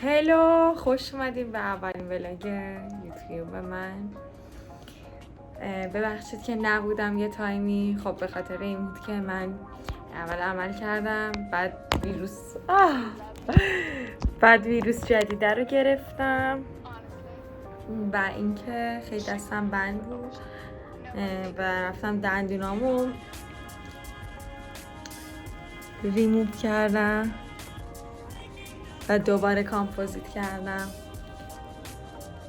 هلو، خوش اومدیم به اولین ولاگ یوتیوب من. ببخشید که نبودم یه تایمی. خب به خاطر این بود که من اول عمل کردم، بعد ویروس جدیده رو گرفتم و اینکه خیلی دستم بند بود و رفتم دندونامو ریموو کردم و دوباره کامپوزیت کردم.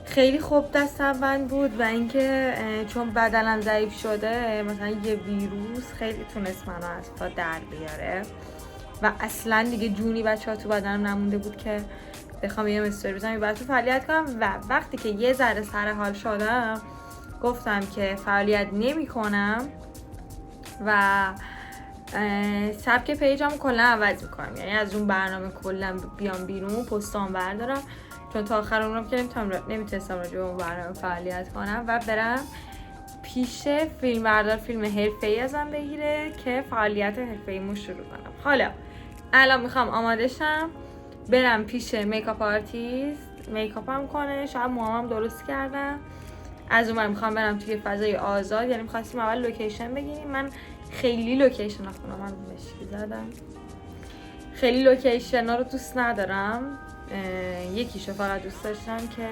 خیلی خوب دستم بند بود و اینکه چون بدنم ضعیف شده، مثلا یه ویروس خیلی تونست منو از پا در بیاره و اصلا دیگه جونی بچه ها تو بدنم نمونده بود که بخوام یه استوری بزنم بعد تو فعالیت کنم. و وقتی که یه ذره سر حال شدم گفتم که فعالیت نمی کنم و سبک پیجم کلا عوض میکنم، یعنی از اون برنامه کلا بیام بیرون، پستام بردارم، چون تا آخر عمرم که نمیتونستم راجع به اون برنامه فعالیت کنم و برم پیش فیلم بردار فیلم حرفه‌ای ازم بگیره که فعالیت حرفه‌ایمو شروع کنم. حالا الان میخوام آماده شم برم پیش میکاپ آرتیست میکاپم کنه، شاید موهامم درست کردم. از اون میخوام برم توی فضای آزاد، یعنی می‌خواستیم اول لوکیشن بگیریم. من خیلی لوکیشن خونم من مشکی زدم، خیلی لوکیشن ها رو دوست ندارم. یکیشو فقط دوست داشتم که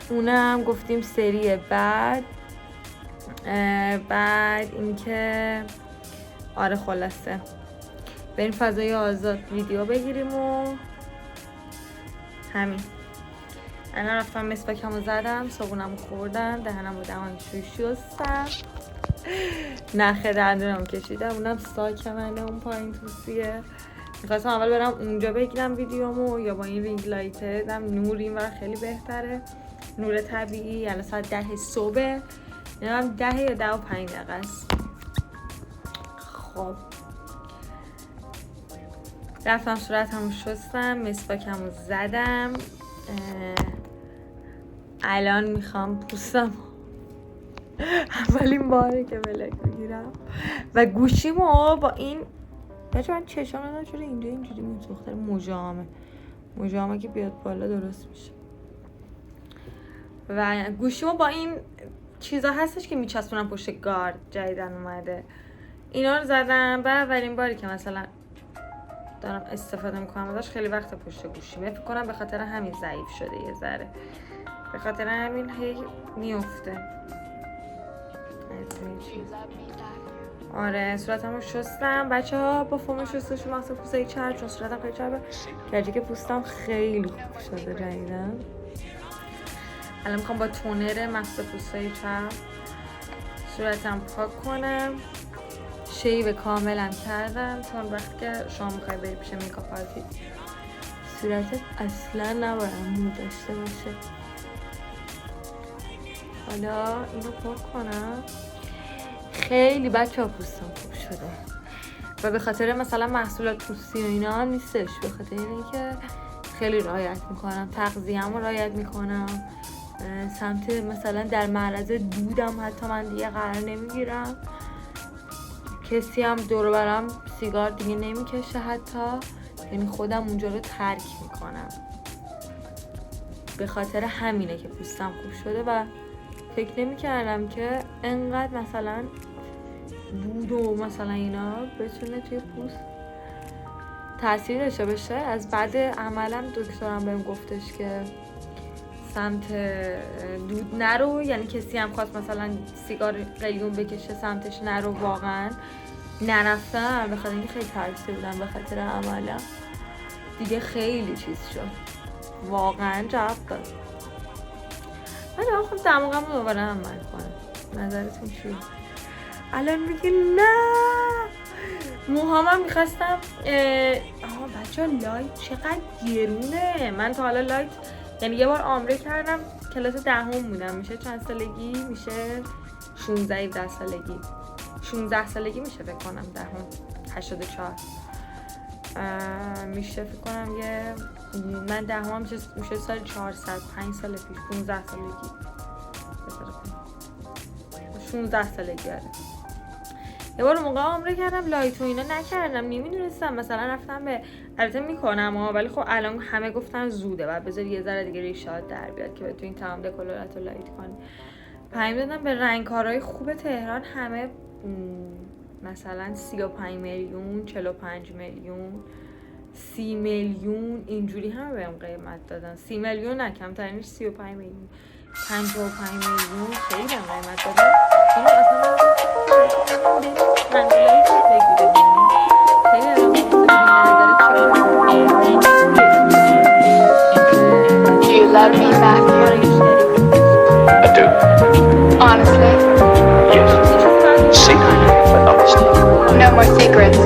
اونم گفتیم سری بعد اینکه آره خلاصه بریم فضای آزاد ویدیو بگیریم و همین. الان رفتم مسواکمو زدم، صابونمو خوردم، دهنمو شستم، نخ دندونمو کشیدم، اونم ساک منه اون پایین توسیه. میخواستم اول برم اونجا بگیرم ویدیومو یا با این رینگ لایته دم نور این ور خیلی بهتره، نور طبیعی. الان ساعت 10 صبح، نمیدونم 10 یا 10 و 5 دقیقه است. خب رفتم صورتمو شستم، مسواکمو زدم، الان میخوام پوستم اولین باره که بلک بگیرم و گوشیمو با این بچه من چشم ندارم چرا اینجوری میسوخته. مجامه که بیاد بالا درست میشه. و گوشیمو با این چیزا هستش که میچسبونم پشت گارد، جدیدن اومده، اینا رو زدم و اولین باری که مثلا دارم استفاده میکنم ازش. خیلی وقت پشت گوشیمه، فکر کنم به خاطر همین ضعیف شده یه ذره، به خاطر همین هی میفته. آره صورتمو شستم بچه ها با فوم شستشو مقصد پوستای چرب، چون صورتم خیلی چربه، گرچه که پوستم خیلی خوب شده جدیدن. الان میخوام با تونر مقصد پوستای چرب صورتم پاک کنم. شیو کاملم کردم، چون وقتی که شما میخوای بری پیش میکاپ آرتیست صورتت اصلا نباید مو داشته باشه. حالا اینو پاک کنم. خیلی بچه ها پوستم خوب شده و به خاطر مثلا محصولات پوستی و اینا نیستش، به خاطر اینکه خیلی رعایت میکنم، تغذیه‌ام رو رعایت میکنم، سمت مثلا در معرض دودم حتی من دیگه قرار نمیگیرم، کسی هم دور و برم سیگار دیگه نمیکشه حتی، یعنی خودم اونجا رو ترک میکنم. به خاطر همینه که پوستم خوب شده و فکر نمی‌کردم که انقدر مثلا دود و مثلا اینا بتونه توی پوست تاثیر داشته باشه. از بعد عملم دکترم بهم گفتش که سمت دود نرو، یعنی کسی هم خواست مثلا سیگار قلیون بکشه سمتش نرو. واقعا نرفتم، بخاطر اینکه خیلی ترسیده بودم، به خاطر عملم دیگه خیلی چیز شد، واقعا جواب داد. من خب دماغم رو دوباره عمل کنم. نظرتون چیه؟ الان میگه نه موهامم میخواستم بچه ها لایت چقدر گرونه. من تا حالا لایت یعنی یه بار عمره کردم، کلاس 10 بودم، میشه چند سالگی؟ میشه 16 سالگی، 16 سالگی میشه فکر کنم، 84 میشه فکر کنم. یه من 10 میشه سال 405 سال پیش، 15 سالگی 16 سالگی. آره یه بار موقع عمره کردم، لایت و اینا نکردم، نمیدونستم. مثلا رفتم به البته میکنم ولی خب الان همه گفتن زوده و بذار یه ذره دیگه ریشات در بیاد که بتونین تمام دکولارات رو لایت کنی. پیام دادم به رنگکارای خوب تهران، همه مثلا 35 میلیون 45 میلیون 30 میلیون اینجوری هم بهم قیمت دادن. 30 میلیون نه، کمترینش 35 میلیون 55 میلیون خیلی بهم قیمت دادن. اینو اصلا رنگکارای خوب بگیره خیلی Do you love me, Matthew? I do. Honestly? Yes. Secretly, but honestly. No more secrets.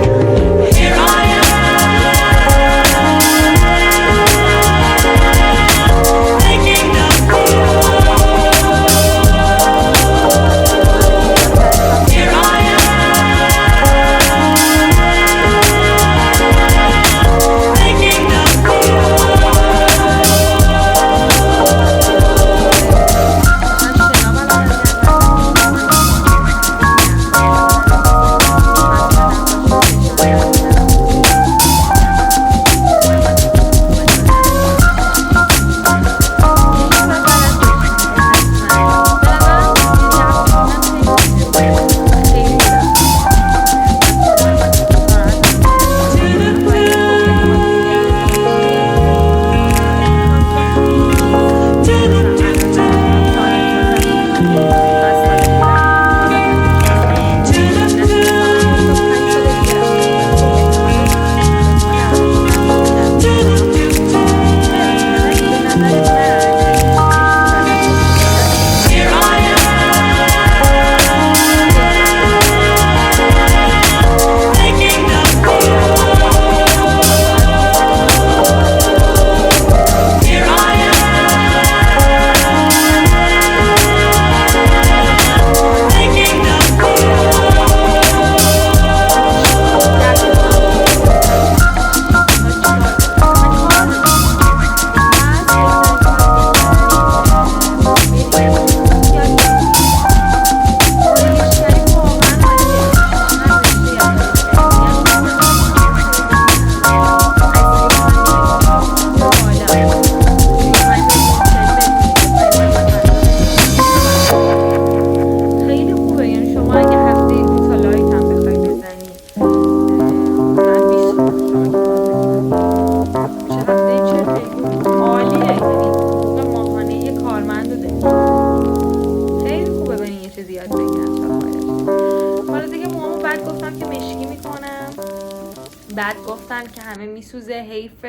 بعد گفتن که همه میسوزه، حیف،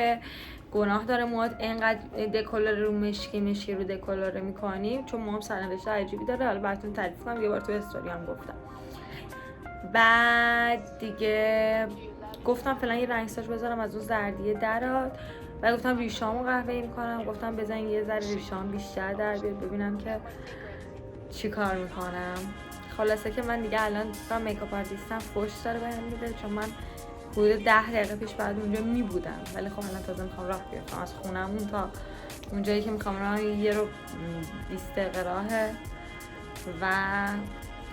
گناه داره موهات اینقدر دکولاره رو مشکی رو دکولاره میکنیم، چون موام سرنوشت عجیبی داره. حالا براتون تعریف کنم، یه بار تو استوری هم گفتم. بعد دیگه گفتم فعلا یه رنگ ساج بذارم از اون زردیه درات. و گفتم ریشامو قهوه‌ای میکنم، گفتم بزنین یه ذره ریشام بیشتر در بیاد ببینم که چی کار میکنم. خلاصه که من دیگه الان من میکاپ آرتیستم، فوش داره بهم میده، چون من حدود 10 دقیقه پیش بعد اونجا می بودم، ولی خب الان تازه میخوام راه بیفتم از خونمون تا اونجایی که میخوام راه، یه رو 20 دقیقه راهه و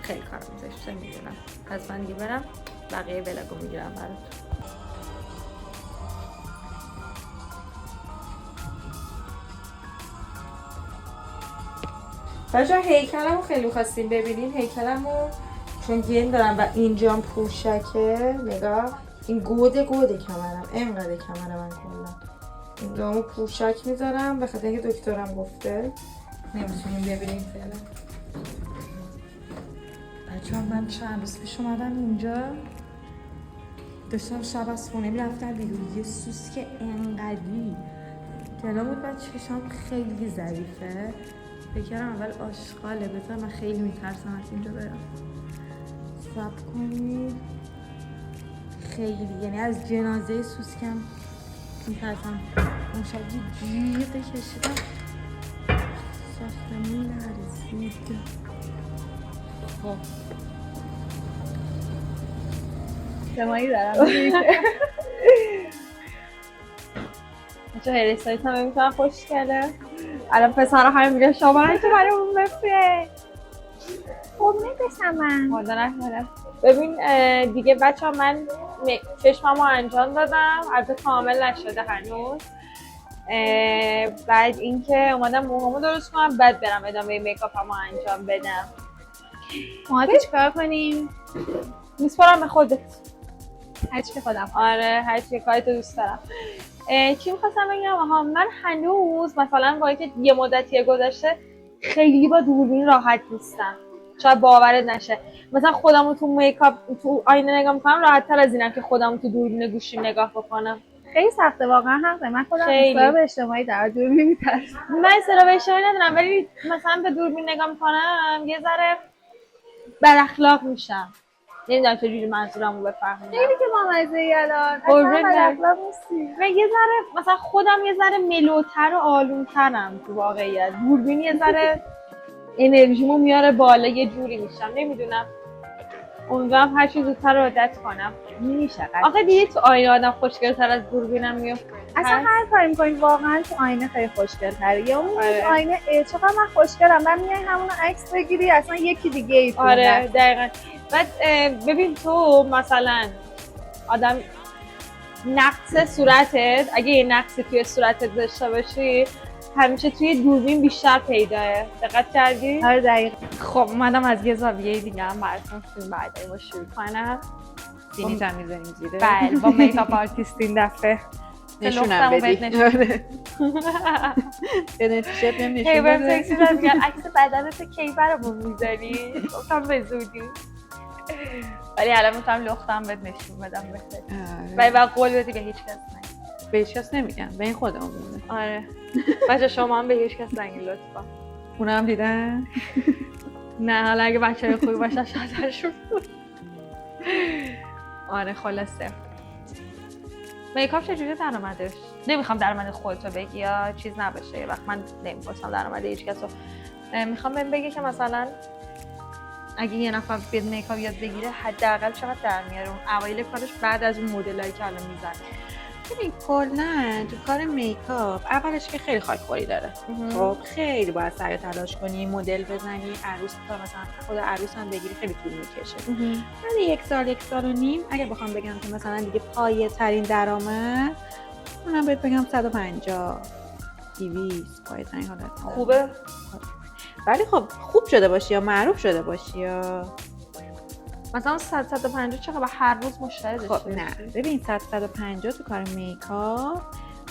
خیلی کارم زشته میدونم. پس من دیگه برم بقیه بلاگو میگیرم براتون. بچه هیکلمو خیلی خواستیم ببینین، هیکلمو چون گین دارم و اینجام پوشکه. نگاه این گوده کمرم، اینقدر کمر من کلا اینجامو پوشک میذارم به خاطر اینکه دکترم گفته نمیتونیم ببینیم فعلا. بچه‌ها من چند روز پیش اومدم اینجا، داشتم شب از خونه میرفتم بیرون، یه سوسک انقدری جلو بود و چشام خیلی ظریفه. فکرم اول آشغاله، بذار من خیلی میترسم از اینجا برم. صبر کنید، خیلی یعنی از جنازه سوسکم میترسم. اون شب جیغ کشیدم، ساختمون لرزید. خب سمایی دارم بچه هیر استایت هم میتونم خوش کرده. الان پسر همه میگه شما تو برای اون بفره. خب نمیدسم من مادر نکنم. ببین دیگه بچه ها من چشممو انجام دادم، البته کامل نشده هنوز. بعد اینکه اومدم موهامو درست کنم، بعد برم ادامه میکاپمو انجام بدم. موهاتو چیکار کنیم؟ میسپارم به خودت. هرچی که خودم. آره هر چی کارتو دوست دارم. چی می‌خواستم بگم؟ آها من هنوز مثلا با اینکه یه مدتی گذشته خیلی با دوربین راحت نیستم. شاید باورت نشه. مثلا خودمو تو میکاپ تو آینه نگاه می‌کنم راحت‌تر از اینم که خودمو تو دوربین گوشیم نگاه بکنم. خیلی سخته واقعا حق داری. من خودم خیلی. استراب اجتماعی در دوربین میترسم. من استراب اجتماعی ندارم ولی مثلا به دوربین نگاه می‌کنم یه ذره بد اخلاق میشم. نمیدونم چجوری منظورمو بفهمونم. خیلی که بامزه‌ای الان. قربونت اصلا بد برم. اخلاق نیستی. و یه ذره مثلا خودم یه ذره ملوتر و آرومترم تو واقعیت. دوربین یه ذره انرژیمو میاره بالا، یه جوری میشم نمیدونم. امیدوارم هر چی زودتر عادت کنم. میشه. آخه دیدی تو آینه آدم خوشگل‌تر از دوربینم میفته. اصلا هر کاری می‌کنی واقعا تو آینه خیلی خوشگل‌تره. یا اون آره. تو آینه چقدر من خوشگلم. من میای همون عکس بگیری اصلا یکی دیگه ای. آره دقیقاً. بعد ببین تو مثلا آدم نقص صورتت، اگه یه نقصی توی صورتت داشته باشی همیشه توی دوربین بیشتر پیداه. دقت کردی؟ آره دقیقاً. خب اومدم از یه زاویه دیگه هم براتون فیلم برداری رو شروع کنم. سینیت هم می‌زنیم زیره. بله با میکاپ آرتیست این دفعه نشونم لختمو بهت بدی. نشون. به نتیجه بهم هی نشون بهم بده. تکسی داد میگن عکس بدنت کی برامون میذاری؟ گفتم به زودی. ولی الان میتونم لختم بهت نشون بدم بهت. ولی بعد قول بدی به هیچ کس نگی. به هیچ کس نمیگم، به این خودمونه. آره. بچه شما هم به هیچ کس نگین لطفا. اونا هم دیدن؟ نه حالا اگه بچه‌های خوبی باشن شادرشون. آره خلاصه. میکاپ چجوری درآمدش؟ نمیخوام درآمد خودتو بگی یا چیز نباشه. یه وقت من نمیپرسم درآمد هیچ کسو. میخوام بهم بگی که مثلا اگه یه نفر بیاد میکاپ یاد بگیره حداقل چقدر در میاره اون اوایل کارش بعد از اون مدلایی که الان میزنه. ببین کلا تو کار میکاپ اولش که خیلی خاکخوری داره. خب خیلی باید سعی تلاش کنی، مدل بزنی، عروس تا مثلا خود عروس هم بگیری خیلی طول میکشه. ولی یک سال و نیم اگه بخوام بگم که مثلا دیگه پایه ترین درآمد، اونم بهت بگم 150 200 پایه ترین حالت. خوبه؟ ولی خب خوب شده باشی یا معروف شده باشی یا مثلا 150 چقدر هر روز مشتری داشته خب نه ببین 150 تو کار میکاپ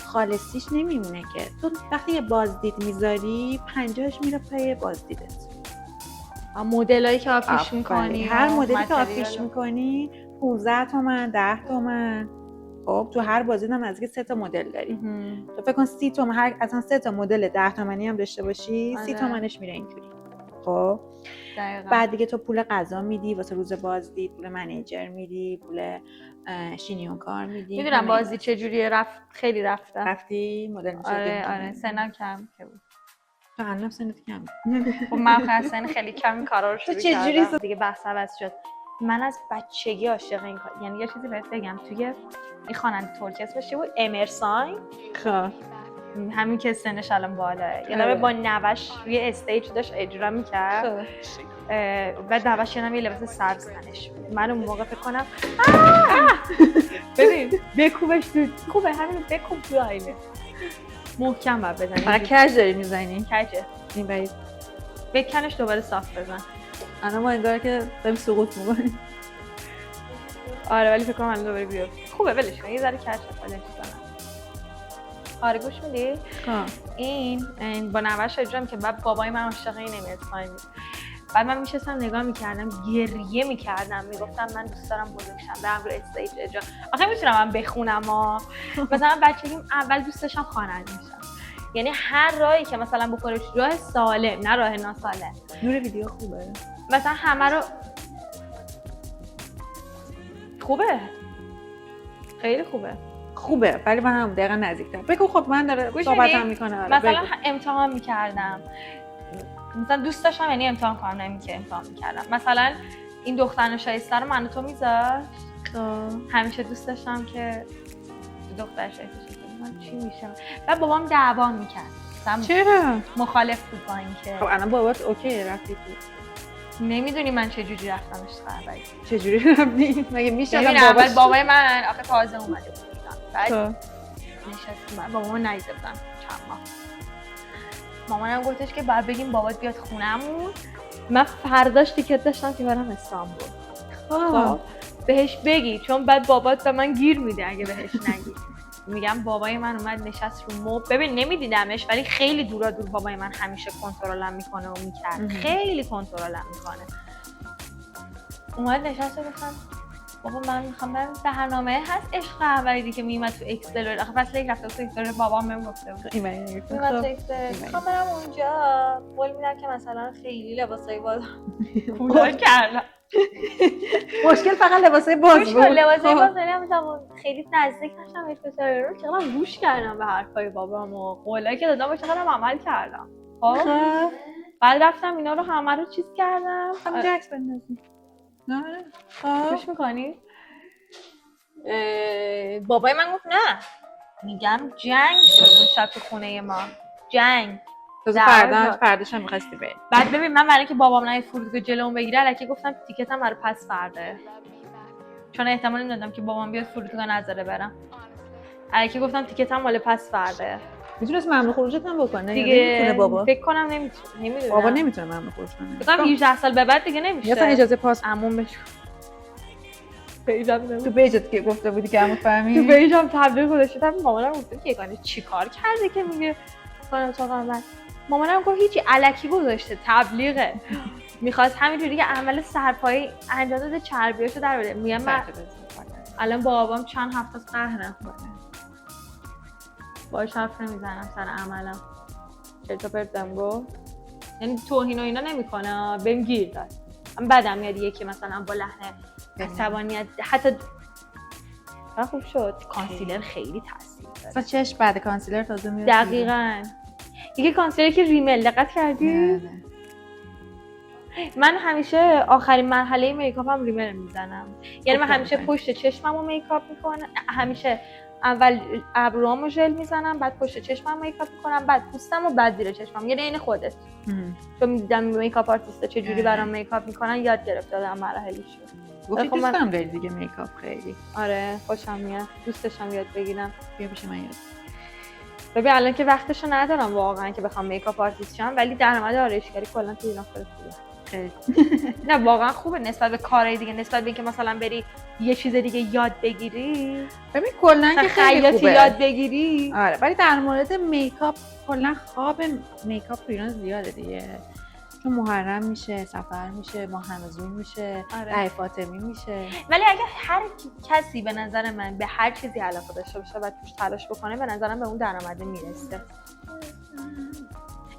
خالصیش نمیمونه که تو وقتی یه بازدید میذاری 50ش میره پای بازدیدت. مدلایی که آفیش میکنی هر مدلی که آفیش میکنی 15 تومن 10 تومن. خب تو هر بازدید هم نزدیک 3 تا مدل داری. تو فکر کن 30 تومن هر اصلا 3 تا مدل 10 تومانی هم داشته باشی 30 تومنش میره اینجوری. خب دقیقاً. بعد دیگه تو پول غذا میدی واسه روز بازدید، پول منیجر میدی، پول شینیون کار میدی. میدونم بازدید چجوریه خیلی رفتی مدل میشدی. آره سنم کم که بود. تو الان سنت کم. خب من سن خیلی کم این کارا رو شروع کردم. دیگه بحث عوض شد. من از بچگی عاشق این کار، یعنی یه چیزی بهت بگم توی این خواننده ترکی اسمش بود امرسان. خب همین که سنش الان بالاه. یعنی با نوش روی استیج داشت اجرا میکرد. و نوش یعنی یه لباس سبز تنش بود. من اون موقع فکر کنم ببین بکوبش تو خوبه همین بکوب تو آینه. محکم باید بزنی. فقط کج داری میزنی؟ کجه. این برید بکنش دوباره صاف بزن. الان ما انگار که داریم سقوط میکنیم. آره ولی فکر کنم الان دوباره بیاد. خوبه ولش کن یه ذره کج خودش بزن. آره گوش میدی؟ این با نوش اجرام که بابای من عاشق این امرسان بود. بعد من میشستم نگاه میکردم گریه میکردم میگفتم من دوست دارم بزرگشم برم رو استیج اجرا. آخه میتونم من بخونم مثلا بچگیم اول دوست داشتم خواننده بشم. یعنی هر راهی که مثلا بخوره راه سالم نه راه ناسالم. نور ویدیو خوبه. مثلا همه رو خوبه. خیلی خوبه ولی من هم دقیقا نزدیکتر. بگو خب من داره صحبتم میکنه. مثلا امتحان میکردم. مثلا دوست داشتم یعنی امتحان کنم نمیشه امتحان میکردم. مثلا این دختر شایسته رو من و تو میذاشت. همیشه دوست داشتم که دختر شایسته من چی میشه. بعد بابام دعوا میکرد. چرا؟ مخالف بود با اینکه خب الان بابات اوکی رفتی تو. نمیدونی من چه جوری رفتمش خبری. چجوری رفتی؟ مگه میشه ببین اول بابای من آخه تازه اومده بود ایران. بعد خب. نشستم با مامان ندیده بودم چند ماه. مامانم گفتش که بعد بگیم بابات بیاد خونمون. من فرداش تیکت داشتم که برم استانبول. خب بهش بگی چون بعد بابات به من گیر میده اگه بهش نگی. میگم بابای من اومد نشست رو مبل. ببین نمیدیدمش ولی خیلی دورا دور بابای من همیشه کنترلم میکنه و میکرد. خیلی کنترلم میکنه. اومد نشست و گفتم بابا من میخوام برم برنامه هست عشق اولی که میومد تو اکسل. آخه فصل یک رفته تو اکسل بابام بهم گفته بود. میومد تو اکسل. میخوام برم اونجا. قول میدم که مثلا خیلی لباسای باز پولدار کردم. مشکل فقط لباسای باز بود. لباسای باز نمیدونم خیلی نزدیک نشدم بهش رو چقدر گوش کردم به حرفای بابام و قولایی که دادم چقدر عمل کردم. خب بعد رفتم اینا رو همه رو چیز کردم. همینجا عکس بندازی. نه گوش میکنی؟ بابای من گفت نه. میگم جنگ شد اون شب تو خونه ما. جنگ. تازه فرداش هم می‌خواستی بری. بعد ببین من برای که بابام نه فرودگاه جلوم بگیره الکی گفتم تیکتم برای پس فرده. چون احتمال میدادم که بابام بیاد فرودگاه نذاره برم. الکی گفتم تیکتم مال پس فرده. میتونست ممنوع خروجت هم بکنه دیگه نمیتونه بابا. فکر کنم نمیدونم. بابا نمیتونه ممنوع خروج کنه. فکر کنم 18 سال به بعد دیگه نمیشه. مثلا اجازه پاس عموم بهش تو بیجت که گفته بودی که عمو فهمی تو بیجم تبلیغ گذاشتم. مامانم گفت که یگانه چیکار کرده که میگه فلان تا من. مامانم گفت هیچی الکی گذاشته تبلیغه. میخواست همینجوری که عمل سرپایی انجام بده چربیاشو در بده. میگم من الان بابام چند هفته از قهر نخورده. باهاش حرف نمیزنم سر عملم. چرت و پرتم گفت. یعنی توهین و اینا نمیکنه بهم گیر داد. من بدم میاد یکی مثلا با لحن عصبانیت حتی خوب شد. کانسیلر خیلی تاثیر داره. اصلا چش بعد کانسیلر تازه میاد. دقیقاً. یکی کانسیلر که ریمل دقت کردی؟ نه. من همیشه آخرین مرحله میکاپم ریمل میزنم. یعنی من همیشه پشت چشممو میکاپ میکنم. همیشه اول ابروامو ژل میزنم بعد پشت چشمم میکاپ میکنم بعد پوستم و بعد زیر چشمم. یعنی عین خودت. چون میدیدم میکاپ آرتیستا چه جوری برام میکاپ میکنن یاد گرفتم مراحلشو. گفتی دوست دارم داری دیگه میکاپ خیلی. آره خوشم میاد. دوستشم یاد بگیرم. بیا پیش من یاد. ببین الان که وقتشو ندارم واقعا که بخوام میکاپ آرتیست شم ولی درآمد آرایشگری کلا تو ایران خیلی خوبه. نه واقعا خوبه نسبت به کارهای دیگه. نسبت به اینکه مثلا بری یه چیز دیگه یاد بگیری. ببین کلا که خیلی خوبه یاد بگیری. آره ولی در مورد میکاپ کلا خواب میکاپ تو ایران زیاده دیگه. چون محرم میشه، سفر میشه، ماه رمضان میشه، علی فاطمی میشه. ولی اگه هر کسی به نظر من به هر چیزی علاقه داشته باشه و توش تلاش بکنه به نظرم به اون درآمد میرسه.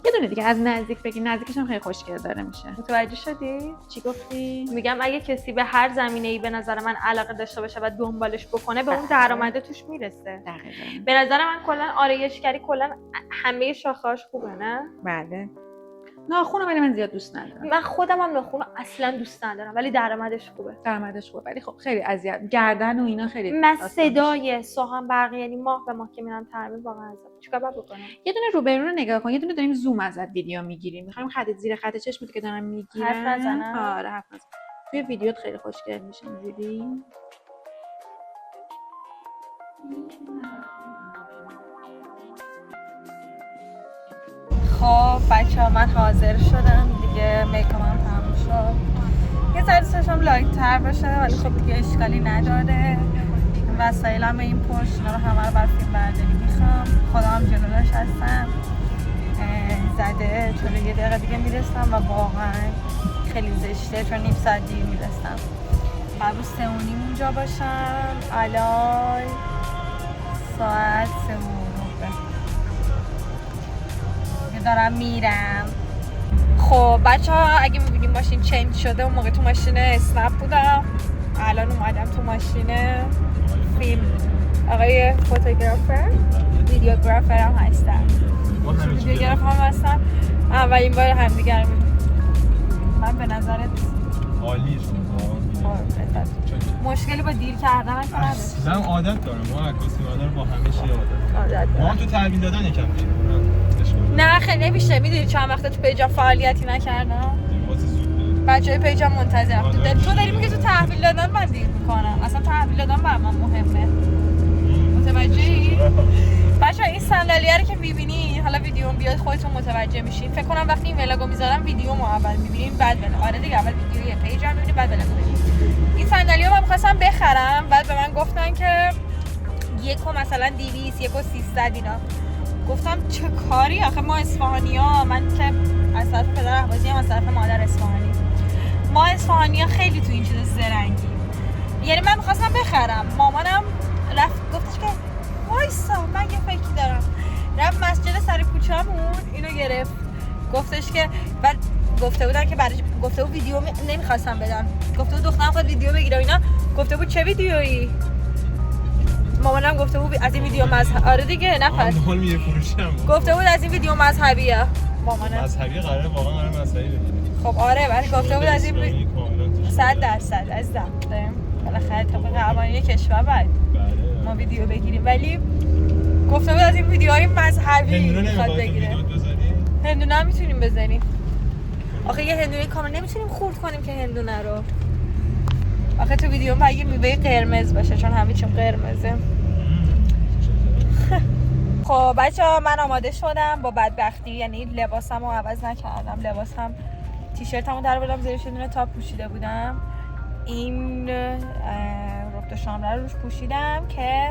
یه دونه دیگه از نزدیک بگی. نزدیکش هم خیلی خوشگل داره میشه. متوجه شدی؟ چی گفتی؟ میگم اگه کسی به هر زمینه‌ای به نظر من علاقه داشته باشه و دنبالش بکنه به اون درآمد توش میرسه. دقیقاً. به نظر من کلا آرایشگری کلا همه شاخه‌اش خوبه نه؟ بله. ناخونو ولی من زیاد دوست ندارم. من خودم هم ناخونو اصلا دوست ندارم ولی درآمدش خوبه. درآمدش خوبه ولی خب خیلی اذیت گردن و اینا خیلی. من صدای سوهان برقی یعنی ماه به ماه که میرم ترمیم واقعا عذاب. چیکار باید بکنم؟ یه دونه روبرو رو نگاه کن. یه دونه داریم زوم ازت ویدیو میگیریم. میخوایم خط زیر خط چشمت که دارم میگیرم. حرف نزنم. آره حرف نزن. توی ویدیوت خیلی خوشگل میشه اینجوری. خب بچه‌ها من حاضر شدم دیگه. میکاپم تموم شد. یه ذره چشمم لایت‌تر باشه ولی خب دیگه اشکالی نداره. وسایلم این پشت اینا رو همه رو برای فیلم برداری میخوام. خودم جلوش هستم. زده چون یه دقیقه دیگه میرسم و واقعا خیلی زشته چون نیم ساعت دیر میرسم. بعد 3:30 اونجا باشم. الان ساعت 3:09 دارم میرم. خب بچه ها اگه میبینیم ماشین چنج شده اون موقع تو ماشین اسنپ بودم. الان اومدم تو ماشین فیلم. آقای فوتوگرافر ویدیوگرافر هم هستم. ویدیوگرافر هم هستم. اولین بار همدیگر میبینیم. من به نظرت عالی شد. مشکلی با دیر کردن اصلا عادت دارم. ما عکاسی‌ها رو با همه چی عادت دارم. ما تو تحویل دادن یکم میریم. نه خیلی نمیشه. میدونی چند وقته تو پیجم فعالیتی نکردم. واسه زود بچهای پیجم منتظرم. تو داری میگه تو تحویل دادن من دیر میکنم. اصلا تحویل دادن بر من مهمه. متوجهی؟ بچه‌ها این صندلیه رو که می‌بینی، حالا ویدیو بیاد خودتون متوجه میشین. فکر کنم وقتی این ولاگو میذارم ویدیومو اول می‌بینین بعد آره دیگه اول ویدیوی پیجم می‌بینین بعد ولاگو می‌بینین. این صندلیو من می‌خواستم بخرم، بعد به من گفتن که یکو مثلا 200 یکو 300 اینا. گفتم چه کاری آخه ما اصفهانی‌ها، من که از طرف پدر اهوازی هم از طرف مادر اصفهانی، ما اصفهانی‌ها خیلی تو این چیز زرنگی. یعنی من می‌خواستم بخرم، مامانم رفت گفتش که وایسا من یه فکری دارم. رفت مسجد سر کوچه‌مون اینو گرفت، گفتش که بعد گفته بودن که برای گفته بود ویدیو نمیخواستم بدم، گفته بود دخترم خود ویدیو بگیره اینا. گفته بود چه ویدیویی؟ مامانم گفته بود از این ویدیو مذهبی. آره دیگه نفس مال میره فروشم. گفته بود از این ویدیو مذهبیه. مامانم مذهبی قراره واقعا قراره مذهبی ببینه. خب آره ولی گفته بود از این 100% عزیزم بالاخره طبق قوانین کشور باید ما ویدیو بگیریم، ولی گفته بود از این ویدیوهای مذهبی میخواد بگیره. هندونه هم میتونیم بزنیم. آخه یه هندونه کامل نمیتونیم خورد کنیم که هندونه رو. آخه تو ویدیو مگه میوه قرمز باشه چون همه چیم قرمزه. خب بچه‌ها من آماده شدم با بدبختی، یعنی لباسمو عوض نکردم، لباسم تیشرتمو درآوردم زیرش یه دونه تاپ پوشیده بودم، این ربط شامره رو روش پوشیدم که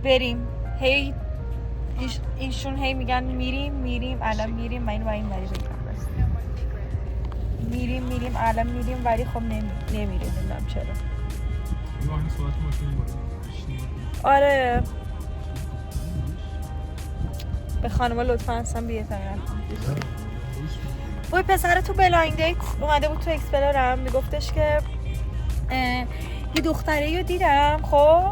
بریم. هی ایشون هی میگن میریم الان میریم، من اینو با این وری بگم میریم الان میریم، ولی خب نمیریم نمیدونم چرا. آره به خانوما لطفا اصلا بی‌احترامی نکنید. وای پسر تو بلایند دیت اومده بود تو اکسپلورم، میگفتش که یه دختری رو دیدم، خب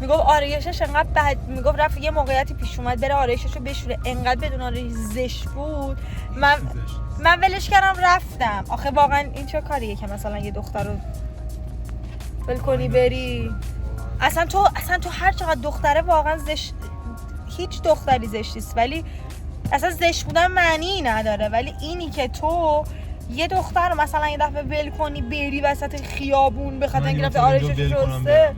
میگفت آرایشش انقدر بد، میگفت رفت یه موقعیتی پیش اومد بره آرایشش رو بشوره، انقدر بدون آرایش زشت بود. من ولش کردم رفتم. آخه واقعا این چه کاریه که مثلا یه دختر رو ول کنی بری؟ اصلا تو هر چقدر دختره واقعا زشت، هیچ دختری زشت نیست، ولی اصلا زشت بودن معنی نداره. ولی اینی که تو یه دختر رو مثلا یه دفعه ول کنی بری وسط خیابون بخاطر اینکه رفته آرایشش درسته،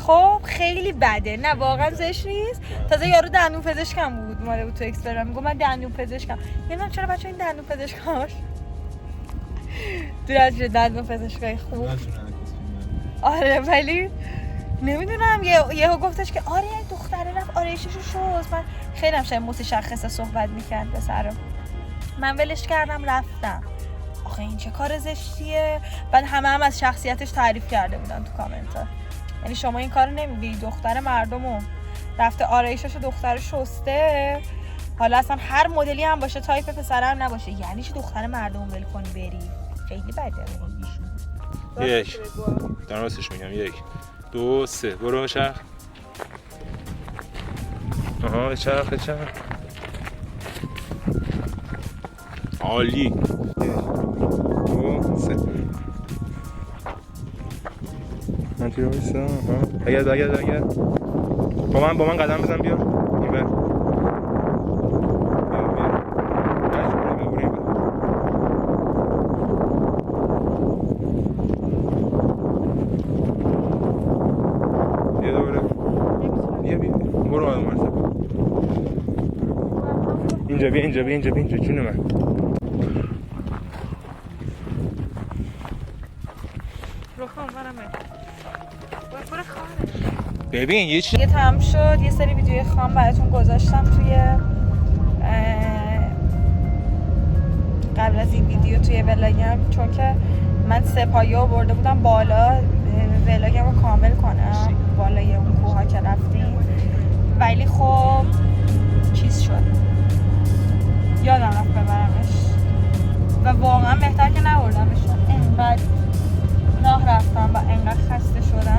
خب خیلی بده. نه واقعا زشت نیست. تازه یارو دندون پزشکم بود اومده بود تو اکسپریم، میگم من دندون پزشکم. نمیدونم چرا بچه‌ها این دندون پزشکاش دور از دندون پزشکای خوب. آره ولی نمیدونم یهو گفتش که آره دختره رفت آرایشش رو شست. من خیلی هم شاید متشخص صحبت میکرد پسرم، من ولش کردم رفتم. آخه این چه کار زشتیه. بعد همه از شخصیتش تعریف کرده بودن تو کامنت ها. یعنی شما این کارو نمیگی، دختر مردمو رفته آرایشش رو دختر شسته، حالا اصلا هر مدلی هم باشه تایپ پسرم نباشه، یعنی چه دختر مردمو ول کنی بری؟ خیلی بده. یک دارم راستش میگم 1 2 3 برو چرخ. آها چرخ عالی. 1 2 3 من تیرو میستم. اگر با من قدم بزن بیا این بر اینجا بیا جون من. ببین یه چیز تمام شد. یه سری ویدیوی خام براتون گذاشتم توی قبل از این ویدیو توی ولاگم، چون که من 3 پایه آورده بودم بالا ولاگم رو کامل کنم بالای اون کوها که رفتیم، ولی خب چیز شد یادم رفت ببرمش و واقعا بهتر که نبردمش. انقدر راه رفتم و انقدر خسته شدم